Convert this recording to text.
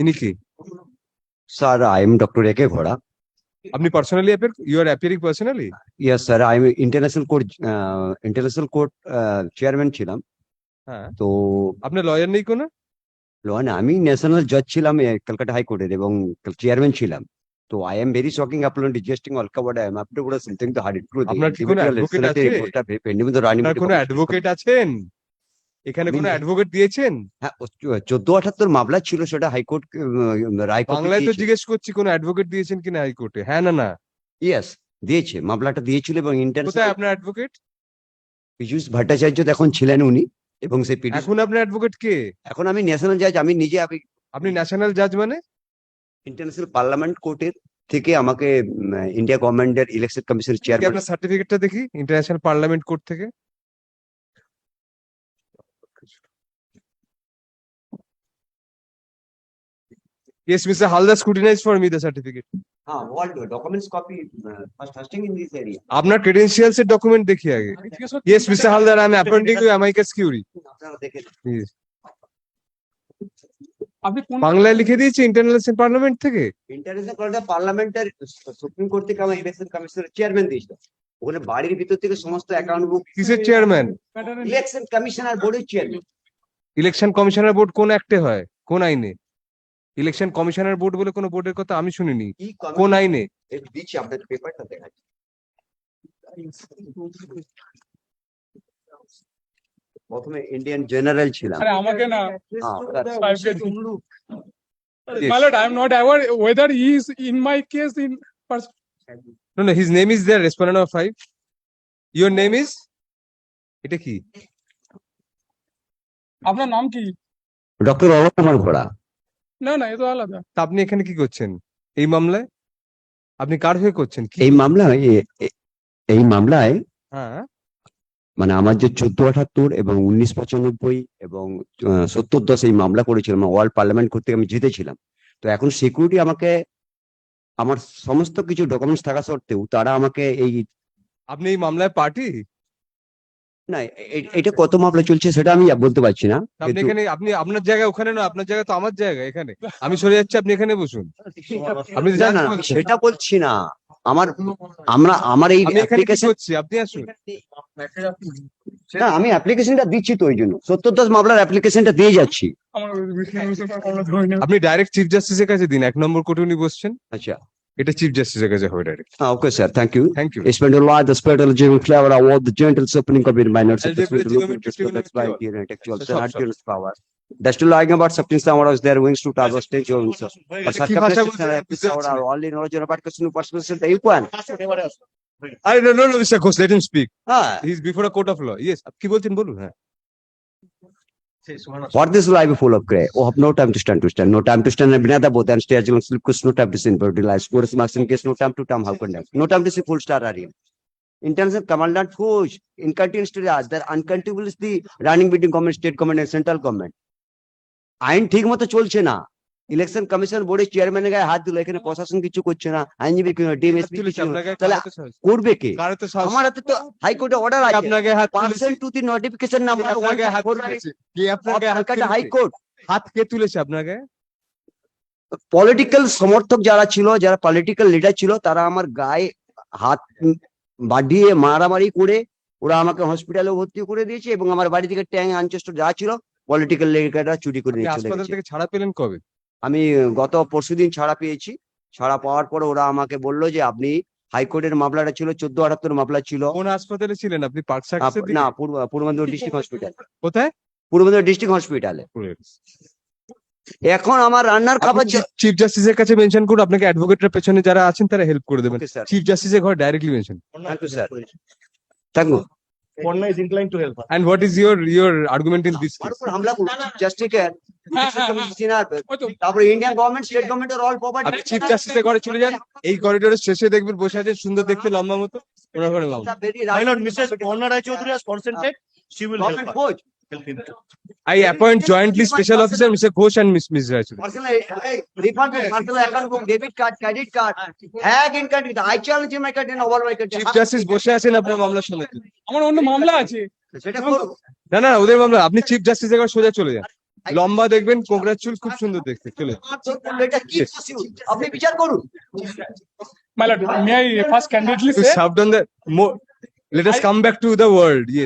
ইনি কি? Sir, I am Dr. A.K. Ghoda. আপনি personally you are appearing personally? Yes, sir. I am international court chairman ছিলাম। হ্যাঁ, তো আপনার লয়ার নেই কোনো? লোহান আমি ন্যাশনাল জাজ ছিলাম কলকাতা হাইকোর্টের এবং চেয়ারম্যান ছিলাম। তো আই এম ভেরি শকিং আপন ডিজেস্টিং অলকাওয়ার্ড আই এম আপনি পুরো সিনথিং দ্য হার্ড ট্রুথ। আপনার কি কোনো অ্যাডভোকেট আছে? আপনার কোনো অ্যাডভোকেট আছেন? এখানে কোনো অ্যাডভোকেট দিয়েছেন? হ্যাঁ, 1478 মামলা ছিল, সেটা হাইকোর্ট রায় বাংলায় তো জিজ্ঞেস করছি কোনো অ্যাডভোকেট দিয়েছেন কিনা হাইকোর্টে, হ্যাঁ না না? ইয়েস, দিয়েছে, মামলাটা দিয়েছিল এবং কোথায় ইন্টারন্যাশনাল আপনার অ্যাডভোকেট? পীযূষ ভট্টাচার্য এখন ছিলেন উনি, এবং সেই এখন আপনার অ্যাডভোকেট কে? এখন আমি ন্যাশনাল জাজ, আমি নিজে আপনি ন্যাশনাল জাজ মানে? ইন্টারন্যাশনাল পার্লামেন্ট কোর্টের থেকে আমাকে ইন্ডিয়া গভর্নমেন্টের ইলেকশন কমিশনের কি চেয়ারম্যান। আপনার সার্টিফিকেটটা দেখি ইন্টারন্যাশনাল পার্লামেন্ট কোর্ট থেকে। Yes, Mr. Halda scrutinized for me the certificate. All documents copy first in this area. আপনার credentials এর ডকুমেন্ট দেখি আগে। Yes, Mr. Halda, I am appointing you amicus curiae. আপনারা দেখেন Yes. বাংলায় লিখে দিয়েছি ইন্টারন্যাশনাল পার্লামেন্ট থেকে। ইন্টারন্যাশনাল পার্লামেন্টের সুপ্রিম কোর্ট থেকে আমার ইলেকশন কমিশনের চেয়ারম্যান দিয়েছিল। ওখানে বাড়ির ভিতর থেকে সমস্ত অ্যাকাউন্ট বুক। কিসের চেয়ারম্যান? ইলেকশন কমিশনার বোর্ডের চেয়ারম্যান। ইলেকশন কমিশনার বোর্ড কোন অ্যাক্টে হয়, কোন আইনে? ইলেকশন কমিশনার বোর্ড বলে কোন বোর্ডের কথা আমি শুনিনি। কোন আইনে? দিচ্ছি আপনার পেপারটা দেখাচ্ছি। প্রথমে ইন্ডিয়ান জেনারেল ছিলাম। আরে আমাকে না, Yes. my lord, I am not aware whether he is in my case in person. No, no, his name is there, respondent number 5. Your name is? এটা কি? আপনার নাম কি? ডক্টর অলোক কুমার ঘোড়া। না না, এ তো আলাদা। তা আপনি এখানে কি করছেন এই মামলায়? আপনি কার হয়ে করছেন? এই মামলায় হ্যাঁ, মানে আমার যে 1478 এবং 1995 এবং 70-10 এই মামলা করেছিলাম, ওয়ার্ল্ড পার্লামেন্ট করতে আমি জিতেছিলাম। তো এখন সিকিউরিটি আমাকে, আমার সমস্ত কিছু ডকুমেন্টস থাকা সত্ত্বেও তারা আমাকে আপনি এই মামলায় পার্টি? না, এটা কত মামলা চলছে সেটা আমি বলতে পারছি না। আপনি এখানে, আপনি আপনার জায়গা ওখানে না, আপনার জায়গা তো আমার জায়গা এখানে। আমি সরে যাচ্ছি, আপনি এখানে বসুন। আপনি না না, সেটা বলছি না। আমার এই আমি এখানে কি অ্যাপ্লিকেশন, করছি, আপনি আসুন। না আমি অ্যাপ্লিকেশনটা দিচ্ছি তো, ওই জন্য 70-10 মামলার অ্যাপ্লিকেশনটা দিয়ে যাচ্ছি। আমার আমরা ধরে নেব। আপনি ডাইরেক্ট চিফ জাস্টিসের কাছে দিন, 1 নম্বর কোর্টে উনি বসছেন। আচ্ছা, এটা চিফ জাস্টিসের কাছে হবে direct. Okay sir, thank you. Thank you. Spend your life, the spirit of the giving flavor, award the gentle opening of your minor LGBT substance power. That's to lying about substance power is their wings to travel stage or so. But such কি a ভাষা person বলছেন? power are only knowledge about question person that you can. I don't know, Mr. Ghosh, let him speak. Ah, He is before a court of law. Yes, কি বলছেন বলুন। হ্যাঁ, for this life full of grey. Oh, have no time to stand, no time to stand and binada both and stay along sleep cause no time to sin body lies. What is marks in case no time to time how conduct. No time to see full star area. International commandant push in continuous to that uncountable is the running between government, state government and central government. আইন ঠিক মতো চলছে না। Election commission বোর্ডের চেয়ারম্যানের গায়ে হাত দিল, এখানে প্রশাসন কিছু করছে না, আইনজীবী ডিএমএসপি তাহলে করবে কে? আমার হাতে তো হাইকোর্টে অর্ডার আছে, আপনাকে হাত percent to the notification number আপনাকে হাত তুলেছে। কে আপনাকে হাত তুলেছে? হাইকোর্ট হাত কে তুলেছে আপনাকে? পলিটিক্যাল সমর্থক যারা ছিল, যারা পলিটিক্যাল লিডার ছিল, তারা আমার গায়ে হাত বাড়িয়ে মারামারি করে ওরা আমাকে হসপিটালে ভর্তি করে দিয়েছে এবং আমার বাড়ি থেকে ট্যাং আনচেস্ট যা ছিল পলিটিক্যাল লিডাররা চুরি করে নিয়ে চলে হাসপাতাল গেছে। থেকে ছাড়া পেলেন কবে? আমি গত পরশুদিন ছাড়া পেয়েছি। ছাড়া পাওয়ার পরে ওরা আমাকে বললো যে আপনি হাইকোর্টের মামলাটা ছিল 1478 মামলা ছিল। কোন হাসপাতালে ছিলেন আপনি? পার্ক সার্কাসের দিকে? না, পূর্ব মেদিনীপুর ডিস্ট্রিক্ট হসপিটাল। কোথায়? পূর্ব মেদিনীপুর ডিস্ট্রিক্ট হসপিটালে। এখন আমার রান্নার খাবার চিফ জাস্টিসের কাছে মেনশন করুন, আপনাকে অ্যাডভোকেটের পেছনে যারা আছেন তারা হেল্প করে দেবেন। চিফ জাস্টিসের ঘর directly mention. Thank you sir, thank you. Ponna is inclined to help. And what is your argument in this case? হামলা জাস্টিস তারপরে ইন্ডিয়ান গভর্নমেন্ট, স্টেট গভর্নমেন্টের অল প্রপার্টি। আপনি চিফ জাস্টিসের ঘরে চলে যান, এই করিডোরের শেষে দেখবেন বসে আছেন সুন্দর দেখতে লম্বা মতো, ওনার ঘরে মামলা। My lord, Mrs. Ponna Rai Chaudhary has consented. She will help us. Help him. I appoint jointly special officer Mr. Ghosh and Ms. Rachel. Personal refund, personal account book, debit card, credit card, hag in country. I challenge my country and over my country. Chief justice বসে আছেন আপনার মামলা শোনার জন্য। আমার অন্য মামলা আছে। সেটা করুন। না না, ওদের মামলা, আপনি চিফ জাস্টিসের ঘরে সোজা চলে যান। লম্বা দেখবেন কোকড়ার চুল খুব সুন্দর দেখতে চলে এটা কি possible? আপনি বিচার করুন। My lord, may I first candidly to say, shove down the more let us come back to the world yes